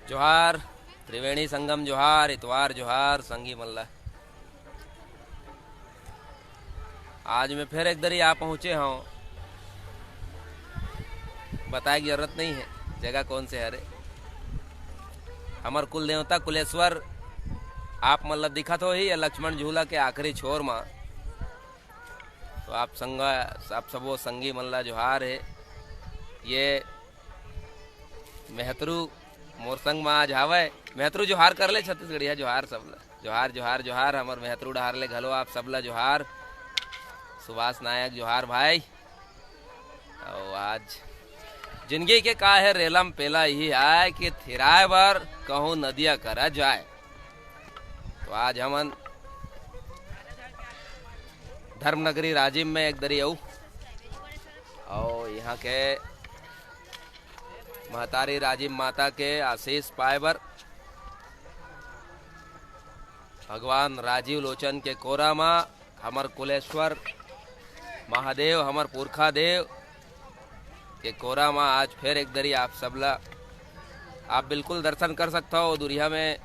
जोहार त्रिवेणी संगम जोहार इतवार जोहार संगी मल्ला। आज मैं फिर एक दरी आ पहुँचे हूँ। बताए की जरूरत नहीं है जगह कौन से हरे। हमार कुल देवता कुलेश्वर आप मतलब दिखत हो ही लक्ष्मण झूला के आखिरी छोर में। तो आप सबो संगी मल्ला जोहार है। ये मेहतरू मोर संग में आज आवे। मेहतरू जोहार कर ले छत्तीसगढ़िया जोहार सबला जोहार जोहार जोहार। हमार मेहतरू डहार ले घलो आप सबला जोहार। सुभाष नायक जोहार भाई। और आज जिंदगी के का है रेलम पेला यही है कि थिराए बर कहूँ नदिया करा जाए। तो आज हमन धर्मनगरी राजिम में एक दरी आऊ और यहाँ के महतारी राजिम माता के आशीष पाए बर भगवान राजीव लोचन के कोरा माँ हमर कुलेश्वर महादेव हमर पुरखा देव के कोरा माँ आज फिर एक दरी आप सबला आप बिल्कुल दर्शन कर सकता हो। दुनिया में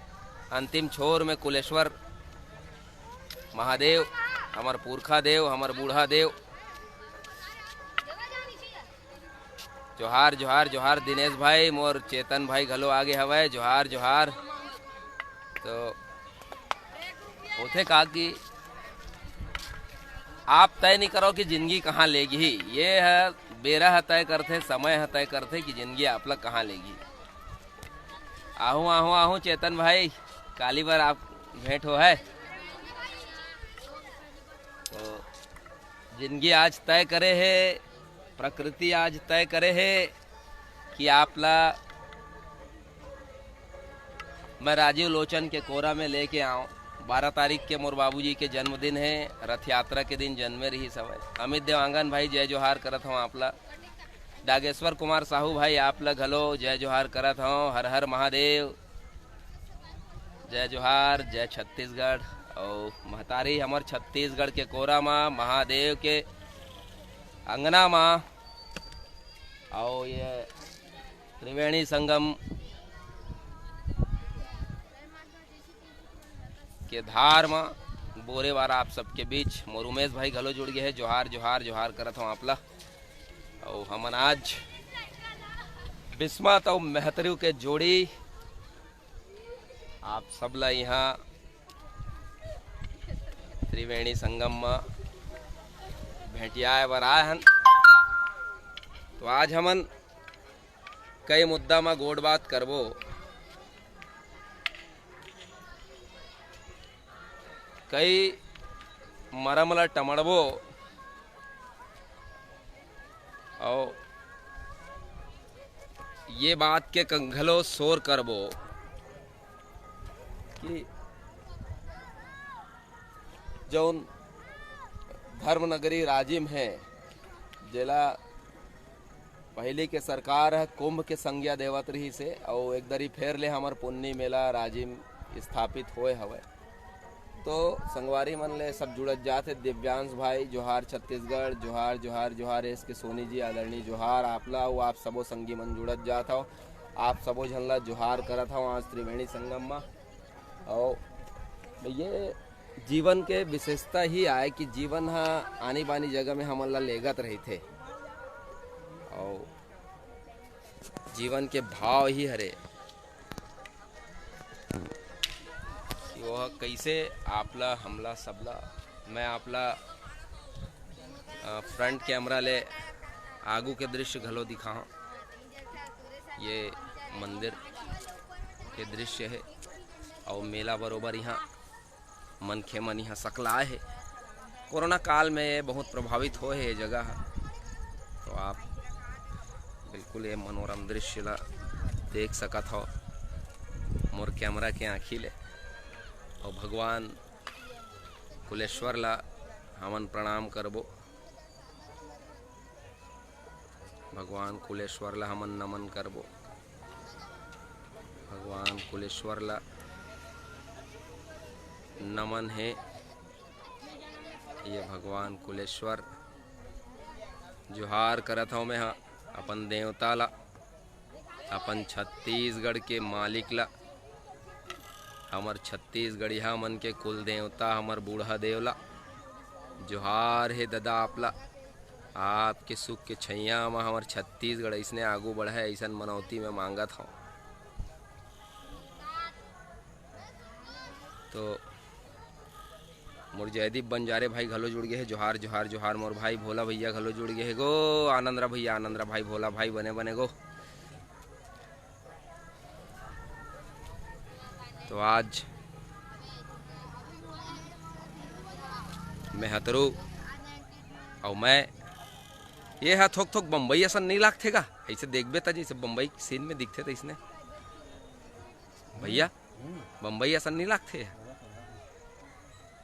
अंतिम छोर में कुलेश्वर महादेव हमर पुरखा देव हमर बूढ़ा देव। जोहार जोहार जोहार दिनेश भाई मोर चेतन भाई घलो आगे हवाए जोहार जोहार। तो होते का कि आप तय नहीं करो कि जिंदगी कहाँ लेगी। ये है बेरा है तय करते समय है तय करते कि जिंदगी आप लोग कहाँ लेगी। आहू आहू आहू चेतन भाई काली बार आप भेंट हो है। तो जिंदगी आज तय करे है प्रकृति आज तय करे है कि आपला मैं राजीव लोचन के कोरा में लेके आऊं। 12 तारीख के मोर बाबूजी के जन्मदिन है। रथ यात्रा के दिन जन्मे रही समय। अमित देवांगन भाई जय जोहार करत हूँ आपला। डागेश्वर कुमार साहू भाई आपला घलो जय जोहार करत हूँ। हर हर महादेव जय जोहार जय छत्तीसगढ़। और महतारी हमर छत्तीसगढ़ के कोरा माँ महादेव के अंगना माँ। और ये त्रिवेणी संगम के धार में बोरे वारा आप सबके बीच मोर उमेश भाई घलो जुड़ गए है। जोहार जोहार जोहार करत हूँ आपला। और हमन आज बिस्मत और मेहतरू के जोड़ी आप सबला यहाँ त्रिवेणी संगम में भेंटियाए बर आए हन। तो आज हमन कई मुद्दा में गोड़ बात करबो। कई मरम ला टमड़बो और ये बात के कंघलो शोर करबो कि जौन धर्मनगरी राजिम है जेला पहले के सरकार है कुंभ के संज्ञा देवत रही से और एक दरी फेर ले हमर पुन्नी मेला राजिम स्थापित होए हवे। तो संगवारी मन ले सब जुड़त जाते। दिव्यांश भाई जोहार छत्तीसगढ़ जोहार जोहार जोहार। एस के सोनी जी आदरणीय जोहार आपला। वो आप सबो संगी मन जुड़त जात हो। आप सबो झनला जोहार करत हो आज त्रिवेणी संगम में। और ये जीवन के विशेषता ही आए कि जीवन हा आनी बानी जगह में हमन ला लेगत रही थे। और जीवन के भाव ही हरे वह कैसे आपला हमला सबला। मैं आपला फ्रंट कैमरा ले आगू के दृश्य घलो दिखाऊं। ये मंदिर के दृश्य है और मेला बरोबर यहाँ मनखे मन यहाँ सकलाए है। कोरोना काल में ये बहुत प्रभावित हो है ये जगह। तो आप बिल्कुल ये मनोरम दृश्य ला देख सकत हो मोर कैमरा के आँखी ले। और भगवान कुलेश्वर ला हमन प्रणाम करबो। भगवान कुलेश्वर ला हमन नमन करबो। भगवान कुलेश्वर ला नमन है। ये भगवान कुलेश्वर जोहार करत हूँ मैं अपन देवता ला अपन छत्तीसगढ़ के मालिक ला, हमर छत्तीसगढ़िया मन के कुल देवता हमर बूढ़ा देवला जोहार हे दादा आपला। आपके सुख के छैया में हमर छत्तीसगढ़ ऐसने आगू बढ़े ऐसा मनौती में मांगत हूँ। तो मोर जयदीप बंजारे भाई घलो जुड़ गए है, जोहार जोहार जोहार। मोर भाई भोला भैया घलो जुड़ गए है गो, आनंदरा भैया, आनंदरा भाई, भोला भाई बने बने गो। तो आज मैं हतरू और मैं ये है थोक थोक बम्बई ऐसा नहीं लागते का, ऐसे देखबे त जैसे बम्बई सीन में दिखते थे इसने भैया, बम्बई ऐसा नहीं लागते।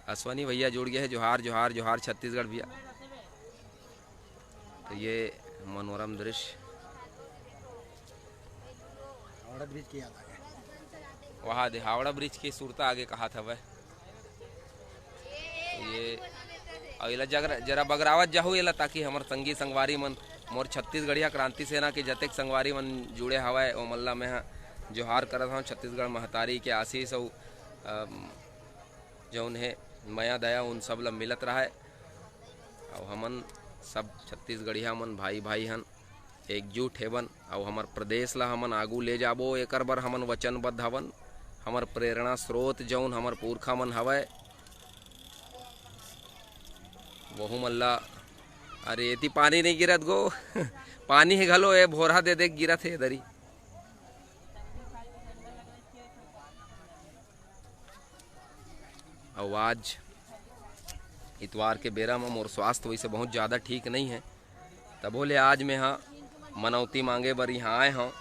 अश्वनी भैया जुड़ गए हैं, जोहार जोहार जोहार छत्तीसगढ़ भैया। तो ये मनोरम दृश्य हावड़ा ब्रिज की याद आ गया, वहाँ दे हावड़ा ब्रिज की सूरता आगे कहा था वह। ये और इला जरा बगरावत जाहू इला, ताकि हमर संगी संगवारी मन, मोर छत्तीसगढ़िया क्रांति सेना के जतेक संगवारी मन जुड़े हवय ओ मल्ला में जोहार करत हूँ। छत्तीसगढ़ महतारी के आशीष और जौन है माया दया उन सब ला मिलत रहा है। और हमन सब छत्तीसगढ़िया मन भाई भाई हन, एकजुट हेवन और हमर प्रदेश ला हमन आगू ले जाबो, एकर बर हमन वचनबद्ध हवन। हमर प्रेरणा स्रोत जौन हमर पुरखा मन हवय वहु मल्ला। अरे एती पानी नहीं गिरत गो पानी है घलो ए भोरा दे देख गिरत है इधरी। और आज इतवार के बेरा में मोर स्वास्थ्य वैसे बहुत ज़्यादा ठीक नहीं है, तब बोले आज मैं हाँ मनौती मांगे बर यहाँ आए हूँ।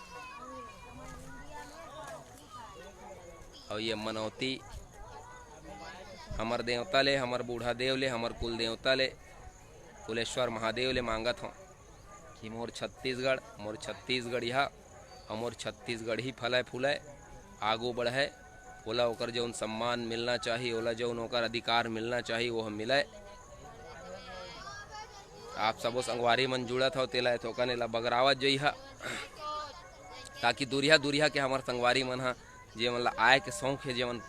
और ये मनौती हमर देवता ले, हमर बूढ़ा देव ले, हमर कुल देवता ले, कुलेश्वर महादेव ले मांगत हूँ कि मोर छत्तीसगढ़िया और मोर छत्तीसगढ़ ही फले फूले आगू बढ़े, ओला ओकर जौन सम्मान मिलना चाहिए, ओला जौन ओकर अधिकार मिलना चाहिए वो हम मिले। आप सबो संगवारी मन जुड़त हो तेला थोकन एला बगरावत जइहा, ताकि दूरिया दूरिया के हमार संगवारी मन हा जे मन ला आए के शौक है, जेमन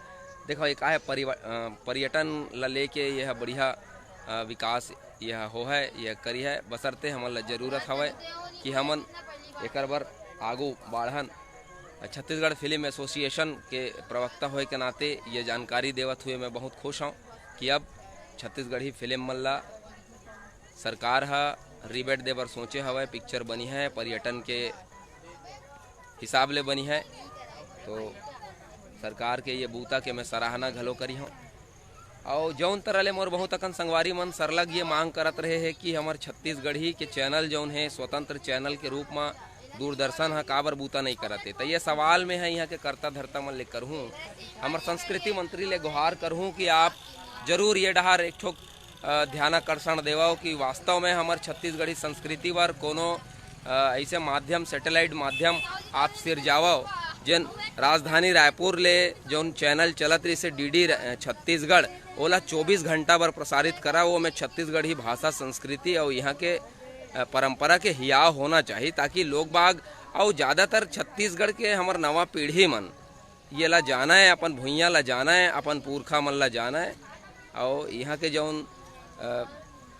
देखो एक है पर्यटन ला लेके यह बढ़िया विकास यह हो है, यह करी है, बसरते हमन ला जरूरत हवय कि हमन एकर बर आगू बढ़न। छत्तीसगढ़ फिल्म एसोसिएशन के प्रवक्ता होए के नाते ये जानकारी देवत हुए मैं बहुत खुश हूँ कि अब छत्तीसगढ़ी फिल्म मन ला सरकार हा रिबेट देबर सोचे हवय, पिक्चर बनी है पर्यटन के हिसाब ले बनी है। तो सरकार के ये बूता के मैं सराहना घलो करी हूँ। और जौन तरह ले मोर बहुत अकन संगवारी मन सरलग ये मांग करत रहे है कि हमार छत्तीसगढ़ी के चैनल जौन है स्वतंत्र चैनल के रूप में दूरदर्शन हा काबर बूता नहीं करते। तो ये सवाल में है यहाँ के कर्ता धर्ता मन ले करहूँ, हमार संस्कृति मंत्री ले गुहार करहूँ कि आप जरूर ये डहार एक ठोक ध्यानाकर्षण देवाओ कि वास्तव में हमार छत्तीसगढ़ी संस्कृति बर कोनो ऐसे माध्यम सैटेलाइट माध्यम आप सिरजाओ, जिन राजधानी रायपुर ले जौन चैनल चलत रही से डीडी छत्तीसगढ़ ओला 24 घंटा बर प्रसारित करा, वो में छत्तीसगढ़ी भाषा संस्कृति और यहाँ के परंपरा के हियाव होना चाहिए, ताकि लोग बाग और ज़्यादातर छत्तीसगढ़ के हमार नवा पीढ़ी मन ये ला जाना है, अपन भुइयाँ ला जाना है, अपन पुरखा मन ला जाना है। और यहाँ के जौन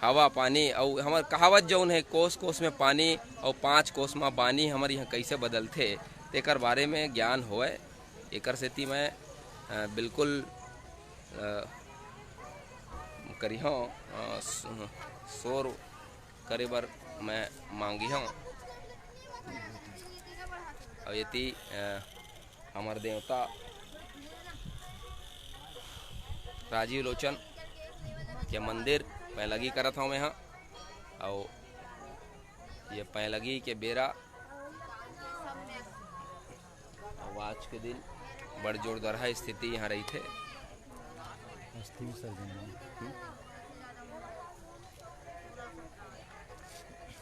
हवा पानी और हमार कहावत जौन है कोस कोस में पानी और 5 कोस में बानी हमारे यहाँ कैसे बदलते तेकर बारे में ज्ञान होए, एकर सेती मैं बिल्कुल करी हूँ शोर करे बर मैं मांगी हूँ। और यति हमार देवता राजीव लोचन के मंदिर पैलगी करत हूँ मैं यहाँ। और ये पैलगी के बेरा आज के दिन बड़ जोरदार स्थिति यहाँ रही थे।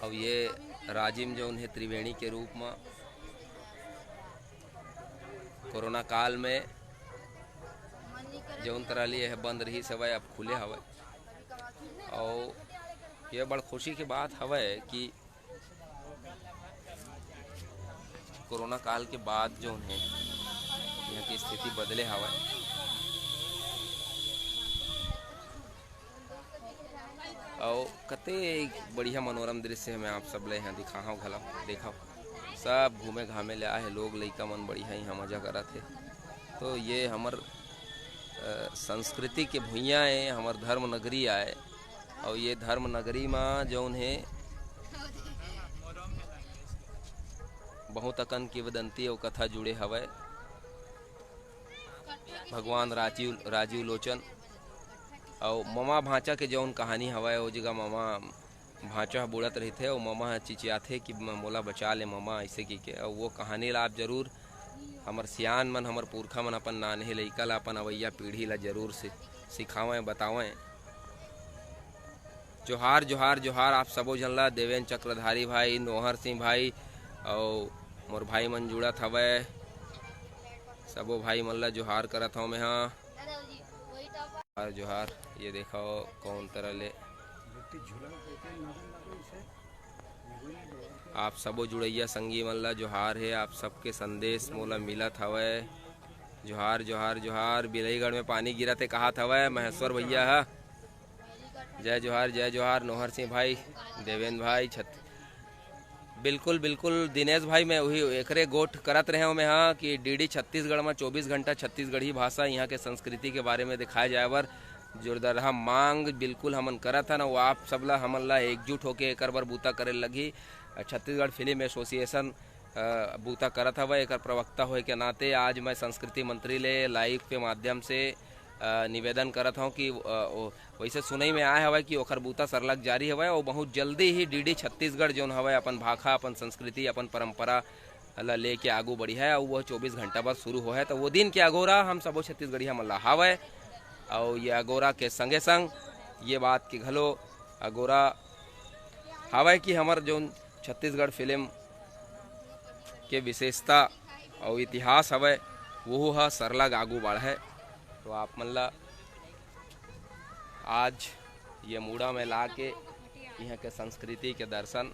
अब ये राजिम जो उन्हें त्रिवेणी के रूप में कोरोना काल में जौन तरह लिए है बंद रही सवय अब खुले हवय। और यह बड़ खुशी की बात हवय कि कोरोना काल के बाद जो है यहाँ की स्थिति बदले हवा। और कते बढ़िया मनोरम दृश्य मैं आप सब ले यहाँ दिखाऊँ घला देखा। सब घूमे घामे ले आए लोग, लइका मन बढ़िया यहाँ मजा करा थे। तो ये हमर संस्कृति के भुइयाँ है, हमर धर्म नगरी आए। और ये धर्म नगरी में जौन है बहुत अकन किंवदंती और कथा जुड़े हवै। भगवान राजीव लोचन और ममा भांचा के जौन कहानी हवै, वो जगह ममा भांचा बुड़त रही थे और ममा चिचियाथे कि मोला बचा ले ममा, ऐसे की के। और वो कहानी ला आप जरूर हमर सियान मन, हमर पुरखा मन अपन नानहे लइका ला, अपन अवैया पीढ़ी ला जरूर से सिखावें बतावें। जोहार जोहार जोहार आप सबो जन ला। देवेंद्र चक्रधारी भाई, नोहर सिंह भाई और मोर भाई मन जुड़त हवै। सबो भाई मन ला जोहार करत हूँ मैं। हाँ जोहार। ये देखो कौन तरह ले आप सबो जुड़ैया संगी मन ला जोहार है। आप सबके संदेश मोला मिलत हवै। जोहार जोहार जोहार। बिलईगढ़ में पानी गिरत है कहा हवै महेश्वर भैया है। जय जोहार जय जोहार। नोहर सिंह भाई, देवेंद्र भाई, बिल्कुल बिल्कुल दिनेश भाई, मैं वही एकरे गोठ करत रहे हूँ मैं। हाँ कि डीडी छत्तीसगढ़ में 24 घंटा छत्तीसगढ़ी भाषा यहाँ के संस्कृति के बारे में दिखाए जाए बर जोरदार मांग बिल्कुल हमन करत है ना। वो आप सबला हमन ला एकजुट होके एक बार बूता करे लगी। छत्तीसगढ़ फिल्म एसोसिएशन बूता करत हवा। एक प्रवक्ता होए के नाते आज मैं संस्कृति मंत्री ले लाइव के माध्यम से निवेदन करत हूँ कि वैसे सुनई में आए हवा कि ओखर बूता सरलग जारी हवा। और बहुत जल्दी ही डीडी छत्तीसगढ़ जोन हवा अपन भाषा, अपन संस्कृति, अपन परंपरा ला लेके आगू बढ़ी है। और वह 24 घंटा बाद शुरू हो है। तो वो दिन के अगोरा हम सबो छत्तीसगढ़िया मन ला हावे। और ये अगोरा के संगे संग ये बात की घलो अगोरा हावे कि हमार जोन छत्तीसगढ़ फिल्म के विशेषता और इतिहास हवे वो है सरलग आगू बढ़े। तो आप मन ला आज ये मूड़ा में ला के यहाँ के संस्कृति के दर्शन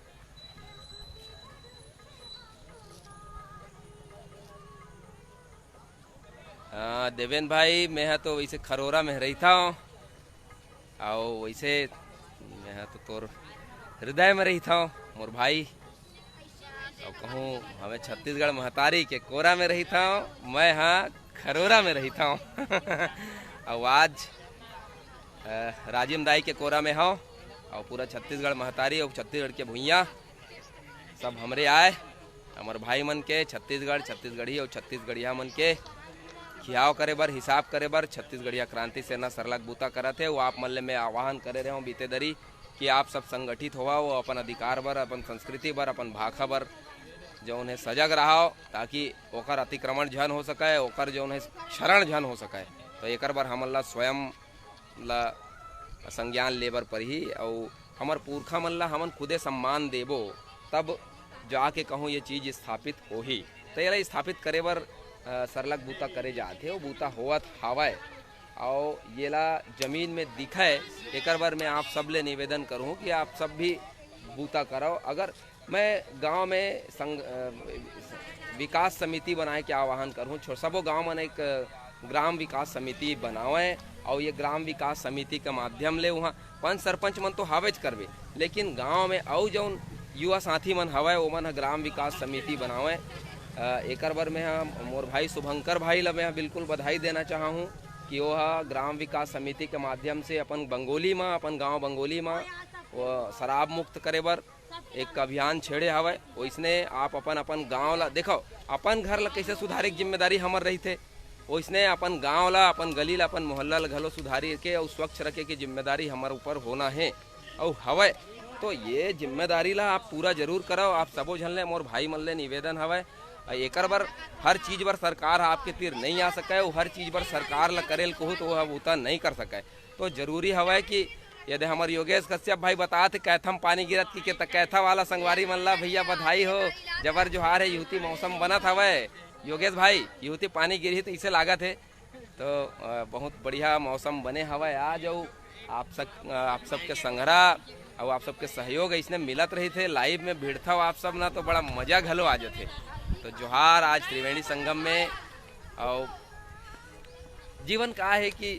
देवेंद्र भाई, मैं तो वैसे खरोरा में रहता हूँ और वैसे मैं तो तोर हृदय में रहता हूँ मोर भाई। और कहूँ हमें छत्तीसगढ़ महतारी के कोरा में रहता हूँ, मैं हाँ खरोरा में रहता हूँ। और आज राजिम दाई के कोरा में हूँ और पूरा छत्तीसगढ़ महतारी और छत्तीसगढ़ के भुइयाँ सब हमरे आए। हमारे भाई मन के छत्तीसगढ़ी और छत्तीसगढ़िया मन के खियाव करे बर, हिसाब करे बर छत्तीसगढ़िया क्रांति सेना सरलग बूता करत है। वो आप मन ले मैं आह्वान करे रहे हूँ बीते दरी कि आप सब संगठित होवा, वो अपन अधिकार बर, अपन संस्कृति बर, अपन भाषा बर जो उन्हें सजग रहा ताकि ओकर अतिक्रमण झन हो सके, ओकर जो उन्हें शरण झन हो सके। तो एक बार हमन ला स्वयं ला संज्ञान लेबर पर ही और हमार पुरखा मन ला हमन खुदे सम्मान देबो तब जाके कहूँ ये चीज़ स्थापित हो ही। तो ये स्थापित करे बर सरलग बूता करे जाते वो बूता होवत हावय और ये ला जमीन में दिखे। एक बार मैं आप सब ले निवेदन करूँ कि आप सब भी बूता करो। अगर मैं गांव में विकास समिति बनाए के आह्वान करूँ, सबो गांव में एक ग्राम विकास समिति बनावें और ये ग्राम विकास समिति के माध्यम ले वहाँ पंच सरपंच मन तो हावेज करवे, लेकिन गांव में और जौन युवा साथी मन हवे वो मन ग्राम विकास समिति बनावें। एक बार मैं मोर भाई शुभंकर भाई ला मैं बिल्कुल बधाई देना चाहा हूँ कि वो ग्राम विकास समिति के माध्यम से अपन बंगोली में, अपन गांव बंगोली में वो शराब मुक्त करे बर एक अभियान छेड़े हवे। वैसने आप अपन अपन गांव ला देखो, अपन घर ला कैसे सुधारे की जिम्मेदारी हमर रही थे, वैसने अपन गांव ला, अपन गली ला, अपन मोहल्ला ला घलो सुधारी के और स्वच्छ रखे की जिम्मेदारी हमारे ऊपर होना है और हवे। तो ये जिम्मेदारी ला आप पूरा जरूर करो। आप सबो झन ले मोर भाई मन ले निवेदन हवे। एक बार हर चीज़ पर सरकार आपके तीर नहीं आ सके, वो हर चीज़ पर सरकार ला करेल कहूँ तो वह बूता नहीं कर सके। तो जरूरी हवा कि यदि हमारे योगेश कश्यप भाई बताते कैथम पानी गिरत की के कैथा वाला संगवारी मन ला भैया बधाई हो, जबर जोहार है। युवती मौसम बनत हवे योगेश भाई, युवती पानी गिरी तो इसे लागत है। तो बहुत बढ़िया मौसम बने हवा आज। और आप सबके संग्रह और आप सबके सहयोग इसने मिलत रही थे, लाइव में भिड़ता आप सब ना तो बड़ा मजा घलो आ जाते। तो जोहार आज त्रिवेणी संगम में। और जीवन का है कि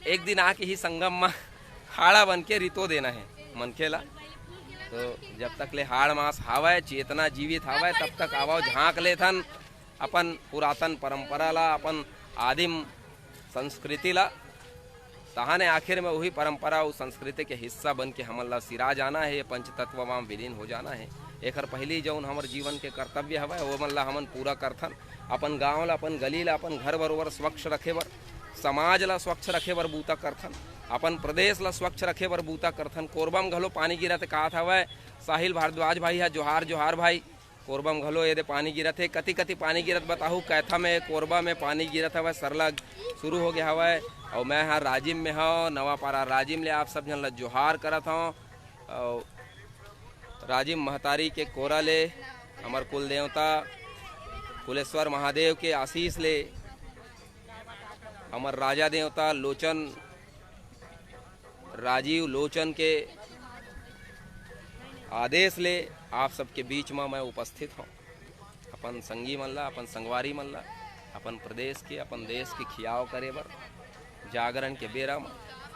एक दिन आके ही संगम में हाड़ा बन के रितो देना है मनखे ला। तो जब तक ले हाड़ मास हावय, चेतना जीवित हावय, तब तक आवो झांक ले थन अपन पुरातन परंपरा ला, अपन आदिम संस्कृति ला। तहाने आखिर में वही परंपरा उस संस्कृति के हिस्सा बन के हमन ला सिरा जाना है, पंच तत्व में विलीन हो जाना है। एकर पहली जौन हमर जीवन के कर्तव्य हवय वो मन ला हमन पूरा करथन। अपन गांव ला, अपन गली ला, अपन घर बरोबर स्वच्छ रखे बर, समाज ला स्वच्छ रखे बर बूता करथन, अपन प्रदेश ला स्वच्छ रखे बर बूता करथन। कोरबा में घलो पानी गिरत कहात हवय साहिल भारद्वाज भाई है, जोहार जोहार भाई। कोरबा में घलो ये पानी गिरत है, कति कति पानी गिरत बताहू। कैथा में कोरबा में पानी गिरत हवय, सरला शुरू हो गया हवय। और मैं हाँ राजिम में हूँ, नवापारा राजिम ले आप सब जन ला जोहार करत हूँ। और राजिम महतारी के कोरा ले हमार कुल देवता कुलेश्वर महादेव के आशीष ले, हमार राजा देवता लोचन राजीव लोचन के आदेश ले आप सबके बीच में मैं उपस्थित हूँ। अपन संगी मन ला, अपन संगवारी मन ला, अपन प्रदेश के, अपन देश के खियाव करे बर जागरण के बेरा में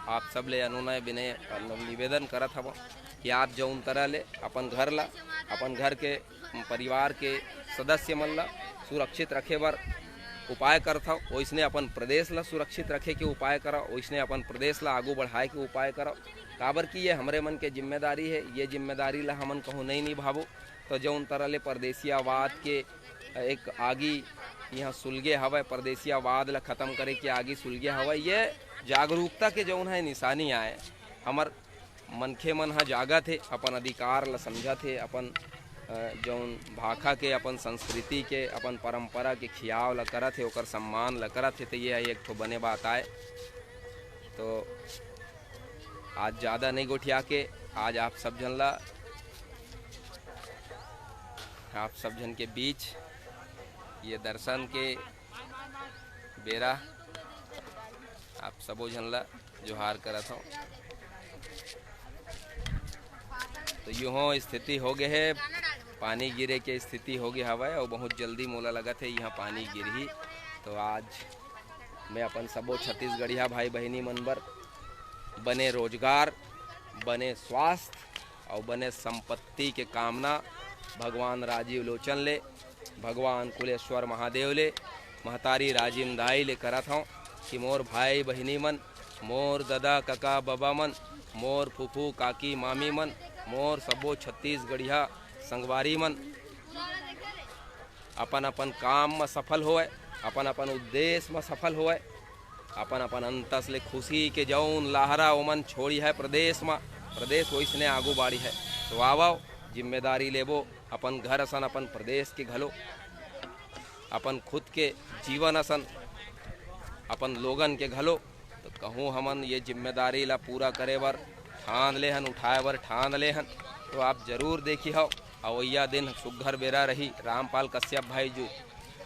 आप सब ले अनुनय विनय निवेदन करत हव कि आप जौन तरह ले अपन घर ला, अपन घर के परिवार के सदस्य मन ला सुरक्षित रखे बर उपाय करत हव, वैसने अपन प्रदेश ला सुरक्षित रखे के उपाय करो, वैसने अपन प्रदेश ला आगू बढ़ाए के उपाय करो। काबर कि ये हमरे मन के जिम्मेदारी है। ये जिम्मेदारी ला हमन कहूँ नहीं निभाबो तो जौन तरह ले परदेसियावाद के एक आगी यहाँ सुलगे हवय, परदेसियावाद ला खत्म करे के आगे सुलगे हवय, ये जागरूकता के जौन है निशानी आए। हमर मनखे मन हा जागत है, अपन अधिकार ला समझत है, अपन जौन भाषा के, अपन संस्कृति के, अपन परंपरा के खियाव ला करत है, ओकर सम्मान ला करत है। तो ये एक ठो बने बात आए। तो आज ज़्यादा नहीं गोठिया के आज आप सब जन ला, आप सब जन के बीच ये दर्शन के बेरा आप सबो जन ला जोहार करत हूँ। तो यूँ स्थिति हो गए है, पानी गिरे के स्थिति हो गई हवा और बहुत जल्दी मोला लगत है यहाँ पानी गिरही। तो आज मैं अपन सबो छत्तीसगढ़िया भाई बहनी मन बर बने रोजगार, बने स्वास्थ्य और बने संपत्ति के कामना भगवान राजीव लोचन ले, भगवान कुलेश्वर महादेव ले, महतारी राजिम दाई ले करत हूँ कि मोर भाई बहनी मन, मोर दादा काका बाबा मन, मोर फूफू काकी मामी मन, मोर सबो छत्तीसगढ़िया संगवारी मन अपन अपन काम में सफल होए, अपन अपन उद्देश्य में सफल होए, अपन अपन अंतस ले खुशी के जौन लहरा ओमन छोड़ी है प्रदेश में, प्रदेश वैसने आगू बाड़ी है। तो आवो जिम्मेदारी लेबो अपन घर असन, अपन प्रदेश के घलो, अपन खुद के जीवन असन, अपन लोगन के घलो। तो कहूँ हमन ये जिम्मेदारी ला पूरा करे बर ठान ले हन, उठाए बर ठान ले हन। तो आप जरूर देखी हो अवैया दिन सुघर बेरा रही। रामपाल कश्यप भाई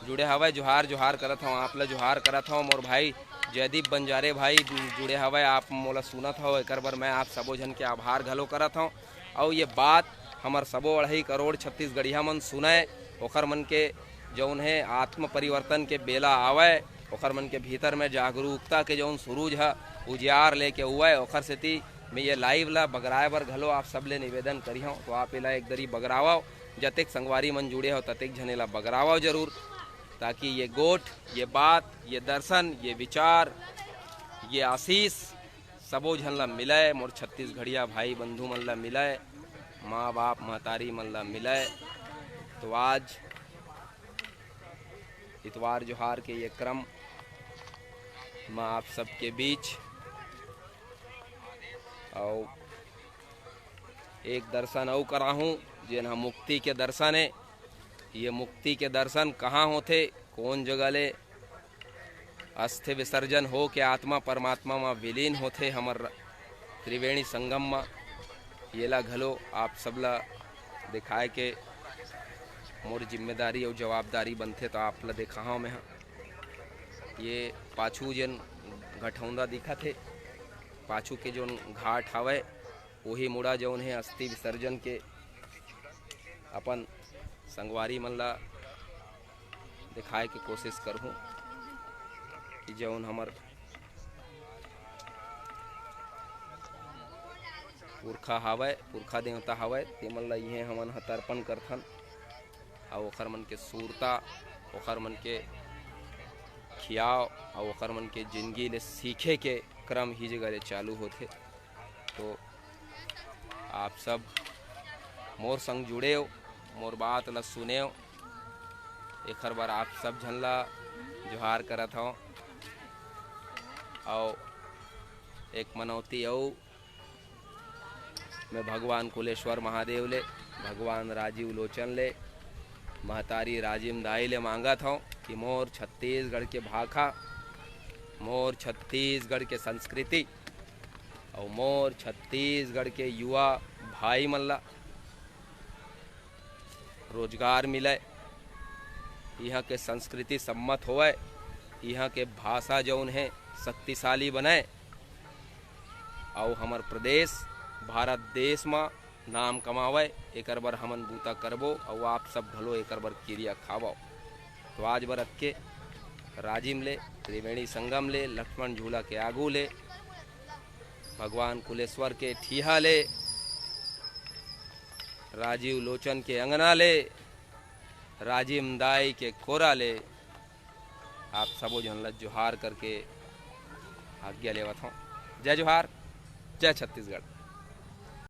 जुड़े हवय, जोहार जोहार करत हूँ, आप ला जोहार करत हूँ। मोर भाई जयदीप बंजारे भाई जुड़े हवय, आप मोला सुनत हो, एक बार मैं आप सबो जन के आभार घलो करत हूँ। और ये बात हमार सबो 2.5 करोड़ छत्तीसगढ़िया मन सुने, ओखर मन के जौन है आत्म परिवर्तन के बेला आवे, ओखर मन के भीतर में जागरूकता के जौन सूरज है उजियार लेके हुआ, ओखर सेती मैं ये लाइव ला बगराए बर घलो आप सब ले निवेदन करी हूँ। तो आप एला एक दरी बगरावाओ, जतेक संगवारी मन जुड़े हो ततेक झने ला बगरावाओ जरूर, ताकि ये गोठ, ये बात, ये दर्शन, ये विचार, ये आशीष सबो झन ला मिले, मोर छत्तीसगढ़िया भाई बंधु मन ला मिले, माँ बाप महतारी मन ला मिले। तो आज इतवार जोहार के ये क्रम मैं आप सबके बीच और एक दर्शन और करा हूँ, जेन मुक्ति के दर्शन है। ये मुक्ति के दर्शन कहाँ होते, कौन जगह ले अस्थि विसर्जन हो के आत्मा परमात्मा में विलीन होते हमर त्रिवेणी संगम में, ये ला घलो आप सबला दिखाए के मोर जिम्मेदारी और जवाबदारी बनते। तो आप ला देखा हूँ मैं, ये पाछू जन घटौंदा दिखा थे, पाछू के जो घाट हवे वही मुड़ा जौन है अस्थि विसर्जन के अपन संगवारी मन ला दिखाए के कोशिश करहूँ कि जौन हमर पुरखा हवय, पुरखा देवता हवय, तेमन ल इहे हमन ह तर्पण करथन और ओखर मन के सूरता, ओखर मन के खियाव और ओखर मन के जिंदगी ले सीखे के क्रम ही जगह ले चालू होथे। तो आप सब मोर संग जुड़े हो, मोर बात ल सुने हो, एखर बार आप सब झन ला जोहार करत हूँ। और एक मनौती अउ मैं भगवान कुलेश्वर महादेव ले, भगवान राजीव लोचन ले, महतारी राजिम दाई ले मांगत हूँ कि मोर छत्तीसगढ़ के भाखा, मोर छत्तीसगढ़ के संस्कृति और मोर छत्तीसगढ़ के युवा भाई मन ला रोजगार मिले, यहाँ के संस्कृति सम्मत होए, यहाँ के भाषा जौन है शक्तिशाली बने और हमार प्रदेश भारत देश में नाम कमावे। एकर बर हमन बूता करबो और आप सब भलो एकर बर क्रिया खावो। तो आज बरत के राजिम ले, त्रिवेणी संगम ले, लक्ष्मण झूला के आगू ले, भगवान कुलेश्वर के ठीहा ले, राजीव लोचन के अंगना ले, राजिम दाई के कोरा ले, आप सबो जन ला जोहार करके आज्ञा लेवत हूँ। जय जोहार, जय छत्तीसगढ़।